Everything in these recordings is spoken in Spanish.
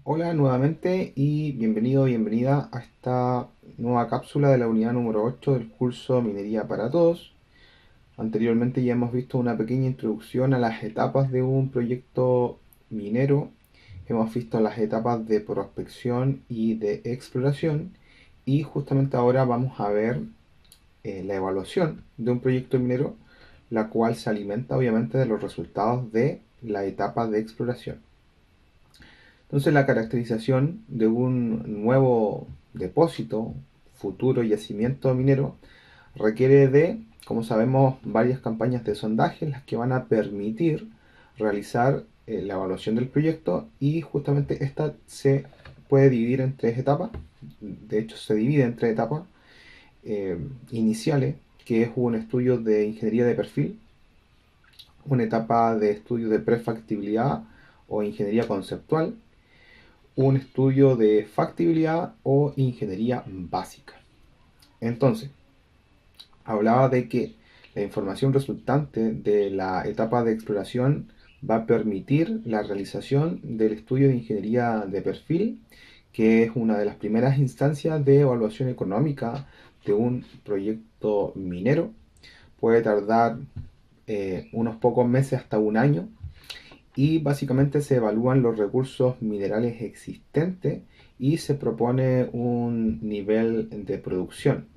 Hola nuevamente y bienvenido, bienvenida a esta nueva cápsula de la unidad número 8 del curso Minería para Todos. Anteriormente ya hemos visto una pequeña introducción a las etapas de un proyecto minero. Hemos visto las etapas de prospección y de exploración y justamente ahora vamos a ver la evaluación de un proyecto minero, la cual se alimenta obviamente de los resultados de la etapa de exploración. Entonces la caracterización de un nuevo depósito, futuro yacimiento minero, requiere de, como sabemos, varias campañas de sondaje las que van a permitir realizar la evaluación del proyecto, y justamente esta se puede dividir en tres etapas. De hecho se divide en tres etapas iniciales, que es un estudio de ingeniería de perfil, una etapa de estudio de prefactibilidad o ingeniería conceptual, un estudio de factibilidad o ingeniería básica. Entonces, hablaba de que la información resultante de la etapa de exploración va a permitir la realización del estudio de ingeniería de perfil, que es una de las primeras instancias de evaluación económica de un proyecto minero. Puede tardar unos pocos meses hasta un año, y básicamente se evalúan los recursos minerales existentes y se propone un nivel de producción.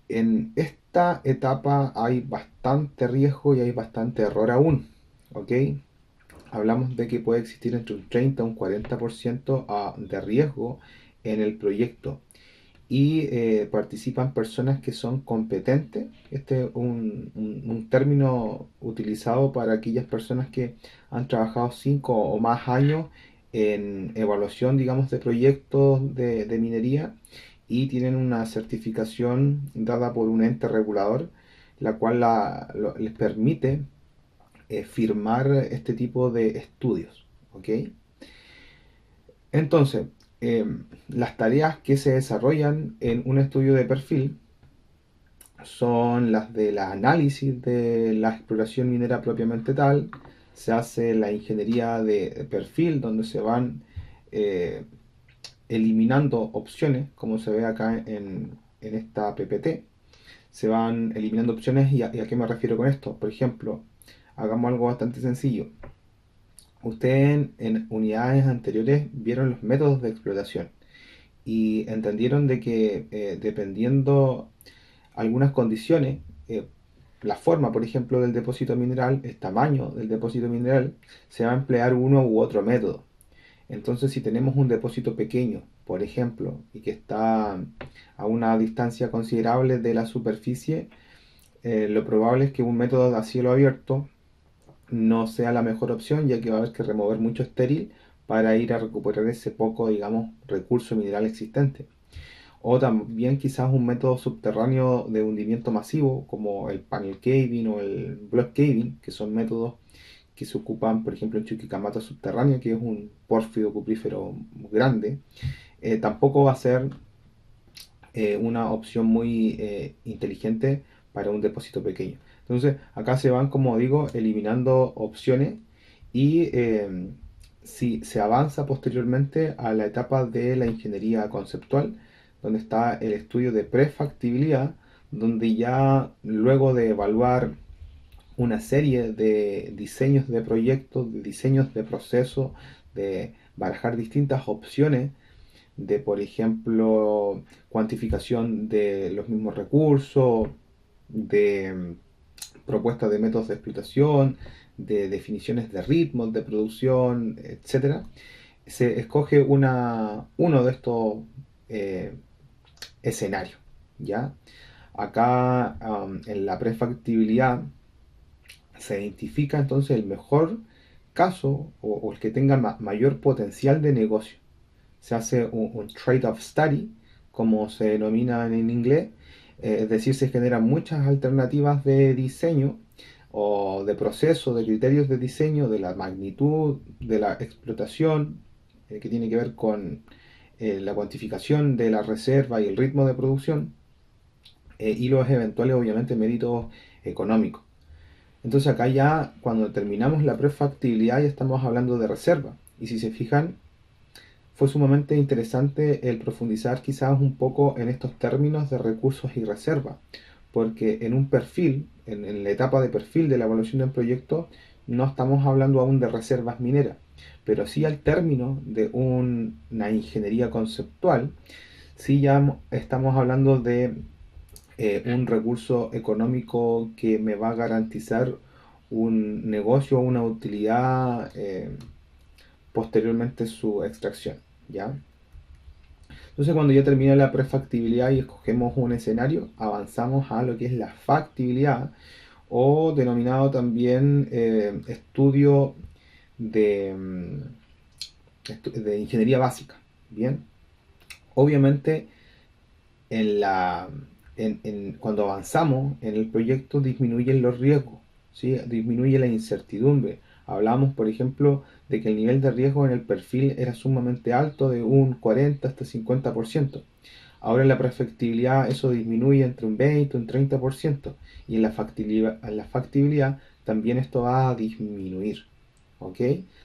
En esta etapa hay bastante riesgo y hay bastante error aún, ¿ok? Hablamos de que puede existir entre un 30 y un 40% de riesgo en el proyecto, y participan personas que son competentes. Este es un término utilizado para aquellas personas que han trabajado 5 o más años en evaluación, digamos, de proyectos de minería, y tienen una certificación dada por un ente regulador, la cual les permite firmar este tipo de estudios. ¿Ok? Entonces, las tareas que se desarrollan en un estudio de perfil son las del análisis de la exploración minera propiamente tal. Se hace la ingeniería de perfil, donde se van eh, eliminando opciones, como se ve acá en esta PPT. Se van eliminando opciones, y a qué me refiero con esto. Por ejemplo, hagamos algo bastante sencillo. Ustedes en unidades anteriores vieron los métodos de explotación y entendieron de que dependiendo algunas condiciones, la forma, por ejemplo, del depósito mineral, el tamaño del depósito mineral, se va a emplear uno u otro método. Entonces, si tenemos un depósito pequeño, por ejemplo, y que está a una distancia considerable de la superficie, lo probable es que un método a cielo abierto no sea la mejor opción, ya que va a haber que remover mucho estéril para ir a recuperar ese poco, digamos, recurso mineral existente. O también quizás un método subterráneo de hundimiento masivo, como el panel caving o el block caving, que son métodos que se ocupan, por ejemplo, en Chuquicamata subterráneo, que es un pórfido cuprífero grande. Tampoco va a ser una opción muy inteligente para un depósito pequeño. Entonces, acá se van, como digo, eliminando opciones, y si se avanza posteriormente a la etapa de la ingeniería conceptual, donde está el estudio de prefactibilidad, donde ya luego de evaluar una serie de diseños de proyectos, de diseños de procesos, de barajar distintas opciones de, por ejemplo, cuantificación de los mismos recursos, de propuestas de métodos de explotación, de definiciones de ritmos de producción, etcétera. Se escoge uno de estos eh, escenarios, ¿ya? Acá en la prefactibilidad se identifica entonces el mejor caso, o el que tenga mayor potencial de negocio. Se hace un trade-off study, como se denomina en inglés, es decir, se generan muchas alternativas de diseño o de proceso, de criterios de diseño, de la magnitud de la explotación, que tiene que ver con la cuantificación de la reserva y el ritmo de producción, y los eventuales, obviamente, méritos económicos. Entonces acá ya, cuando terminamos la prefactibilidad, ya estamos hablando de reserva. Y si se fijan, fue sumamente interesante el profundizar quizás un poco en estos términos de recursos y reservas, porque en un perfil, en la etapa de perfil de la evaluación del proyecto, no estamos hablando aún de reservas mineras, pero sí al término de una ingeniería conceptual, sí ya estamos hablando de un recurso económico que me va a garantizar un negocio o una utilidad posteriormente su extracción, ¿ya? Entonces cuando ya termina la prefactibilidad y escogemos un escenario, avanzamos a lo que es la factibilidad o denominado también estudio de, de ingeniería básica. Bien, obviamente en la, cuando avanzamos en el proyecto disminuyen los riesgos, ¿sí? Disminuye la incertidumbre. Hablamos, por ejemplo, de que el nivel de riesgo en el perfil era sumamente alto, de un 40 hasta 50%. Ahora en la prefactibilidad eso disminuye entre un 20 y un 30%. Y en la factibilidad también esto va a disminuir. ¿Ok?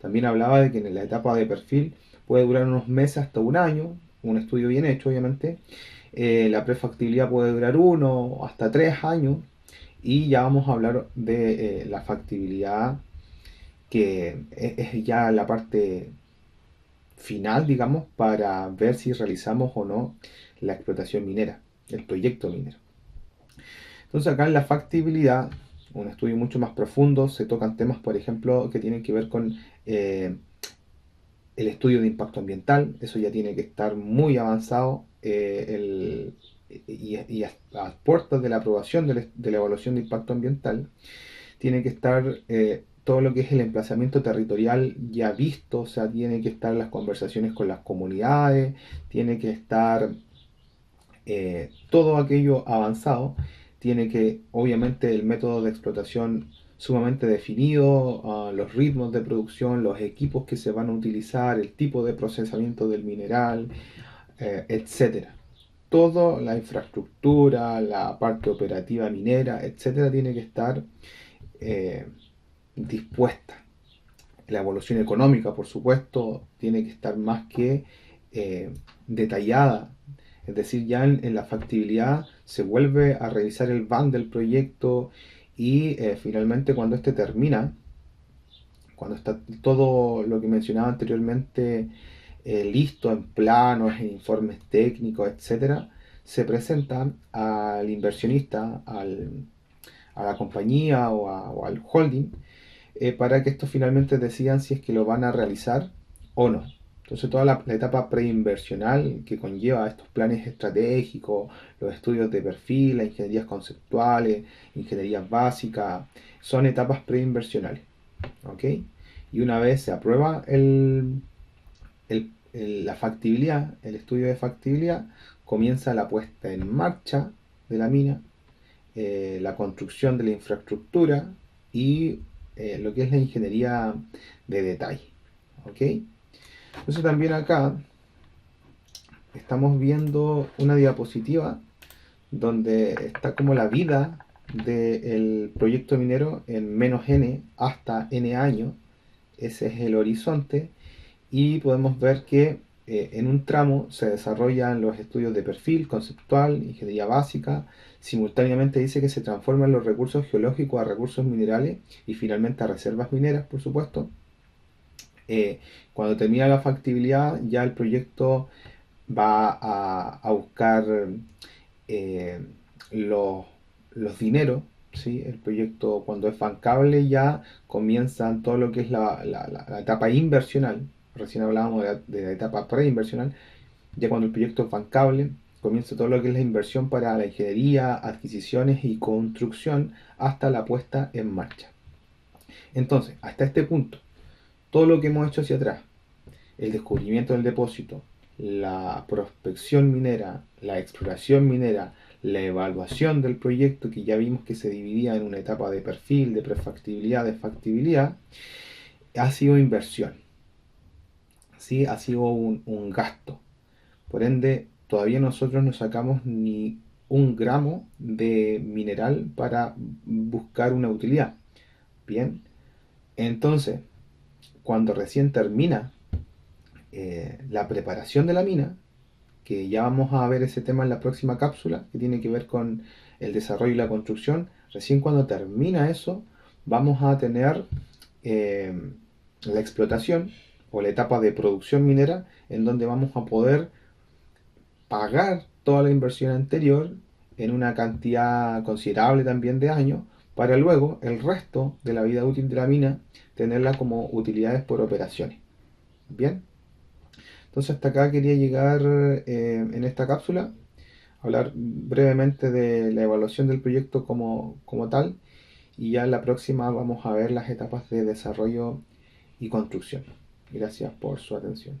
También hablaba de que en la etapa de perfil puede durar unos meses hasta un año, un estudio bien hecho obviamente. La prefactibilidad puede durar 1 hasta 3 años y ya vamos a hablar de la factibilidad que es ya la parte final, digamos, para ver si realizamos o no la explotación minera, el proyecto minero. Entonces acá en la factibilidad, un estudio mucho más profundo, se tocan temas, por ejemplo, que tienen que ver con el estudio de impacto ambiental, eso ya tiene que estar muy avanzado y a puertas de la aprobación de la evaluación de impacto ambiental, tiene que estar todo lo que es el emplazamiento territorial ya visto, o sea, tiene que estar las conversaciones con las comunidades, tiene que estar todo aquello avanzado, tiene que, obviamente, el método de explotación sumamente definido, los ritmos de producción, los equipos que se van a utilizar, el tipo de procesamiento del mineral, etcétera. Toda la infraestructura, la parte operativa minera, etcétera, tiene que estar eh, dispuesta. La evolución económica, por supuesto, tiene que estar más que detallada. Es decir, ya en la factibilidad se vuelve a revisar el van del proyecto y finalmente cuando este termina, cuando está todo lo que mencionaba anteriormente listo en planos, en informes técnicos, etcétera, se presenta al inversionista, a la compañía o al holding para que estos finalmente decidan si es que lo van a realizar o no. Entonces toda la etapa preinversional que conlleva estos planes estratégicos, los estudios de perfil, las ingenierías conceptuales, ingenierías básicas, son etapas preinversionales. ¿Ok? Y una vez se aprueba la factibilidad, el estudio de factibilidad, comienza la puesta en marcha de la mina, la construcción de la infraestructura y lo que es la ingeniería de detalle. ¿Ok? Entonces también acá estamos viendo una diapositiva donde está como la vida del proyecto minero en menos n hasta n años. Ese es el horizonte y podemos ver que en un tramo se desarrollan los estudios de perfil, conceptual, ingeniería básica, simultáneamente dice que se transforman los recursos geológicos a recursos minerales y finalmente a reservas mineras, por supuesto. Cuando termina la factibilidad, ya el proyecto va a buscar eh, los, los dineros, ¿sí? El proyecto cuando es bancable ya comienza todo lo que es la etapa inversional, recién hablábamos de la etapa preinversional, ya cuando el proyecto es bancable, comienza todo lo que es la inversión para la ingeniería, adquisiciones y construcción hasta la puesta en marcha. Entonces, hasta este punto, todo lo que hemos hecho hacia atrás, el descubrimiento del depósito, la prospección minera, la exploración minera, la evaluación del proyecto, que ya vimos que se dividía en una etapa de perfil, de prefactibilidad, de factibilidad, ha sido inversión, ¿sí? Ha sido un gasto. Por ende, todavía nosotros no sacamos ni un gramo de mineral para buscar una utilidad. Bien, entonces, cuando recién termina la preparación de la mina, que ya vamos a ver ese tema en la próxima cápsula, que tiene que ver con el desarrollo y la construcción. Recién cuando termina eso, vamos a tener eh, la explotación o la etapa de producción minera, en donde vamos a poder pagar toda la inversión anterior en una cantidad considerable también de años, para luego el resto de la vida útil de la mina tenerla como utilidades por operaciones. Bien, entonces hasta acá quería llegar en esta cápsula, hablar brevemente de la evaluación del proyecto como tal, y ya en la próxima vamos a ver las etapas de desarrollo y construcción. Gracias por su atención.